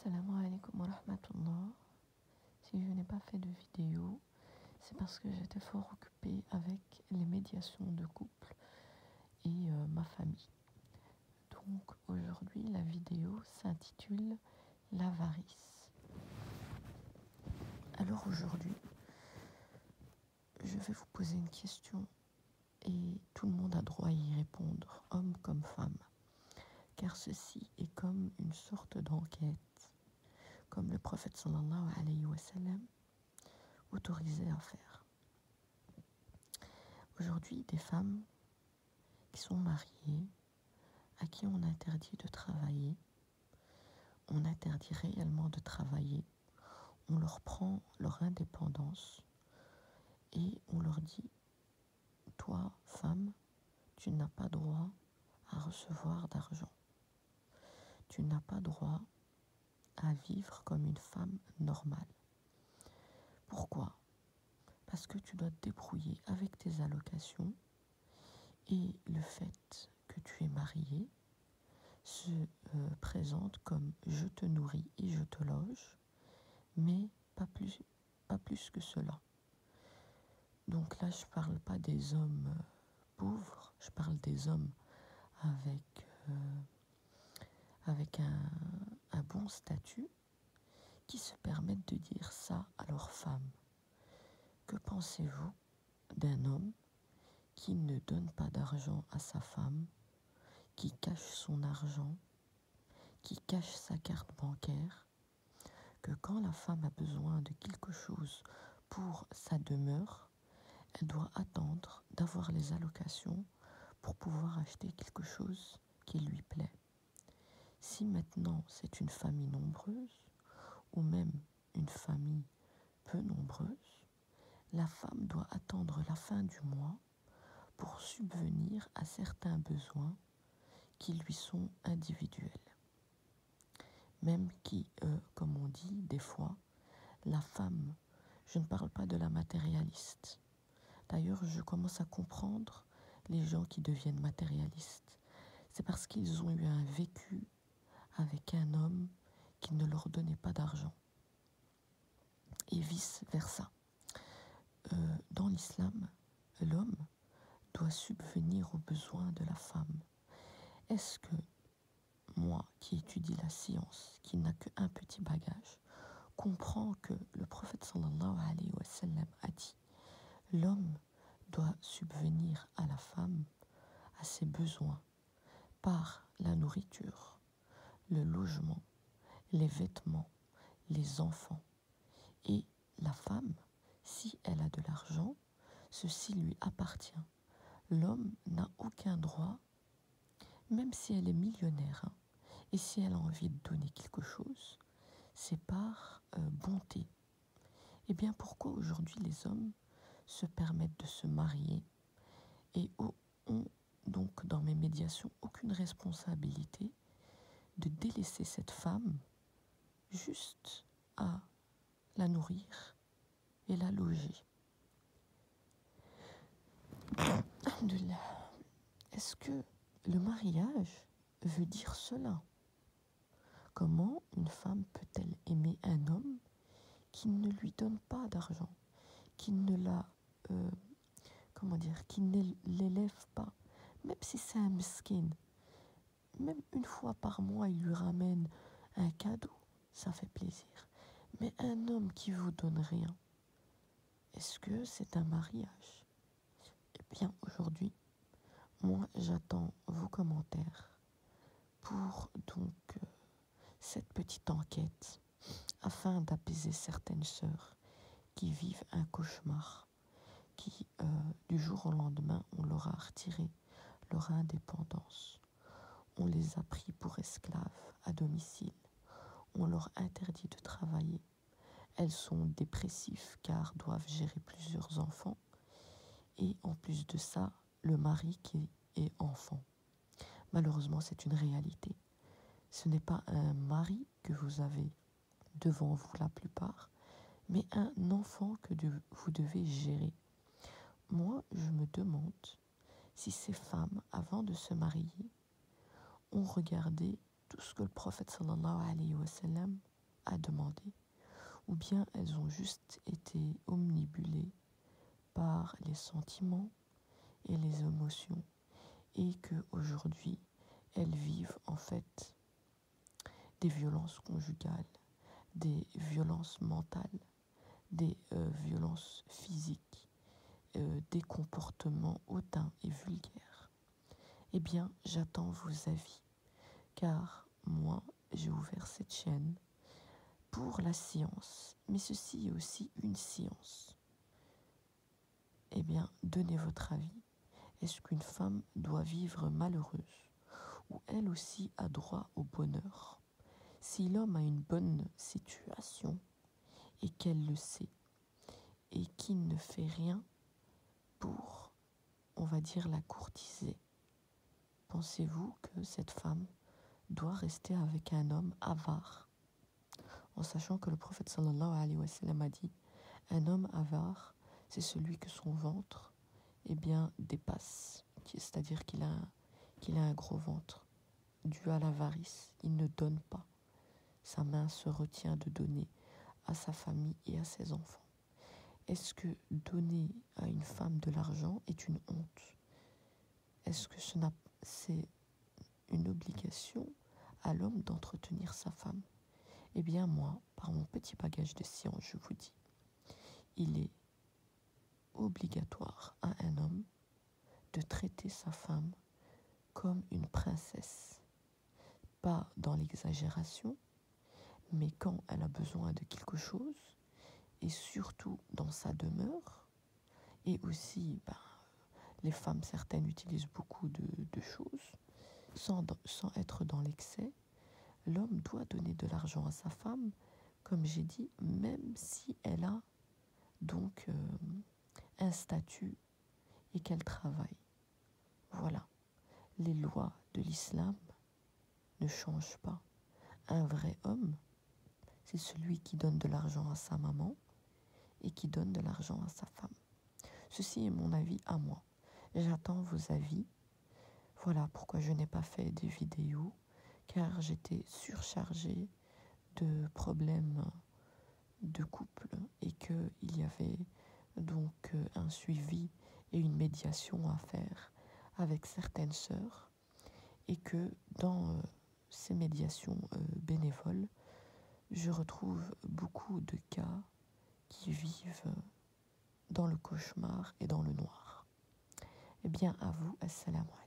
Assalamu alaikum wa rahmatullah. Si je n'ai pas fait de vidéo, c'est parce que j'étais fort occupée avec les médiations de couple et ma famille. Donc aujourd'hui, la vidéo s'intitule l'avarice. Alors aujourd'hui, je vais vous poser une question et tout le monde a droit à y répondre, homme comme femme. Car ceci est comme une sorte d'enquête, comme le prophète sallallahu alayhi wa sallam autorisé à faire. Aujourd'hui, des femmes qui sont mariées, à qui on interdit de travailler, on interdit réellement de travailler, on leur prend leur indépendance et on leur dit, toi, femme, tu n'as pas droit à recevoir d'argent. Tu n'as pas droit à vivre comme une femme normale. Pourquoi ? Parce que tu dois te débrouiller avec tes allocations et le fait que tu es mariée se présente comme je te nourris et je te loge, mais pas plus que cela. Donc là, je parle pas des hommes pauvres, je parle des hommes avec un bon statut qui se permettent de dire ça à leurs femmes. Que pensez-vous d'un homme qui ne donne pas d'argent à sa femme, qui cache son argent, qui cache sa carte bancaire, que quand la femme a besoin de quelque chose pour sa demeure, elle doit attendre d'avoir les allocations pour pouvoir acheter quelque chose qui lui plaît. Si maintenant c'est une famille nombreuse, ou même une famille peu nombreuse, la femme doit attendre la fin du mois pour subvenir à certains besoins qui lui sont individuels. Même qui, comme on dit des fois, la femme, je ne parle pas de la matérialiste. D'ailleurs, je commence à comprendre les gens qui deviennent matérialistes. C'est parce qu'ils ont eu un vécu avec un homme qui ne leur donnait pas d'argent. Et vice-versa. Dans l'islam, l'homme doit subvenir aux besoins de la femme. Est-ce que moi, qui étudie la science, qui n'a qu'un petit bagage, comprends que le prophète sallallahu alayhi wa sallam a dit « L'homme doit subvenir à la femme, à ses besoins, par la nourriture, le logement, les vêtements, les enfants. Et la femme, si elle a de l'argent, ceci lui appartient. L'homme n'a aucun droit, même si elle est millionnaire, et si elle a envie de donner quelque chose, c'est par bonté. Eh bien, pourquoi aujourd'hui les hommes se permettent de se marier et ont donc dans mes médiations aucune responsabilité de délaisser cette femme juste à la nourrir et la loger. Alhamdoulilah. Est-ce que le mariage veut dire cela ? Comment une femme peut-elle aimer un homme qui ne lui donne pas d'argent, qui ne qui ne l'élève pas, même si c'est un miskin, même une fois par mois il lui ramène un cadeau, ça fait plaisir. Mais un homme qui vous donne rien, est-ce que c'est un mariage ? Eh bien aujourd'hui, moi j'attends vos commentaires pour donc cette petite enquête afin d'apaiser certaines sœurs qui vivent un cauchemar, qui du jour au lendemain on leur a retiré leur indépendance, on les a pris pour esclaves à domicile, on leur interdit de travailler, elles sont dépressives car doivent gérer plusieurs enfants et en plus de ça le mari qui est enfant. Malheureusement c'est une réalité. Ce n'est pas un mari que vous avez devant vous la plupart, mais un enfant que vous devez gérer. Moi, je me demande si ces femmes, avant de se marier, ont regardé tout ce que le prophète sallallahu alayhi wa sallam à demander, ou bien elles ont juste été omnibulées par les sentiments et les émotions, et qu'aujourd'hui, elles vivent en fait des violences conjugales, des violences mentales, des violences physiques, des comportements hautains et vulgaires. Eh bien, j'attends vos avis, car moi, j'ai ouvert cette chaîne pour la science, mais ceci est aussi une science. Eh bien, donnez votre avis. Est-ce qu'une femme doit vivre malheureuse, ou elle aussi a droit au bonheur? Si l'homme a une bonne situation et qu'elle le sait, et qu'il ne fait rien pour, on va dire, la courtiser, pensez-vous que cette femme doit rester avec un homme avare, en sachant que le prophète sallallahu alayhi wa sallam a dit: un homme avare, c'est celui que son ventre dépasse, c'est-à-dire qu'il a un gros ventre, dû à l'avarice, il ne donne pas, sa main se retient de donner à sa famille et à ses enfants. Est-ce que donner à une femme de l'argent est une honte? Est-ce que c'est une obligation à l'homme d'entretenir sa femme? Eh bien moi, par mon petit bagage de science, je vous dis, il est obligatoire à un homme de traiter sa femme comme une princesse. Pas dans l'exagération, mais quand elle a besoin de quelque chose, et surtout dans sa demeure, et aussi, les femmes certaines utilisent beaucoup de choses, sans être dans l'excès. L'homme doit donner de l'argent à sa femme, comme j'ai dit, même si elle a donc un statut et qu'elle travaille. Voilà, les lois de l'islam ne changent pas. Un vrai homme, c'est celui qui donne de l'argent à sa maman et qui donne de l'argent à sa femme. Ceci est mon avis à moi. J'attends vos avis. Voilà pourquoi je n'ai pas fait des vidéos, car j'étais surchargée de problèmes de couple et qu'il y avait donc un suivi et une médiation à faire avec certaines sœurs, et que dans ces médiations bénévoles, je retrouve beaucoup de cas qui vivent dans le cauchemar et dans le noir. Eh bien, à vous, assalamu alaikum.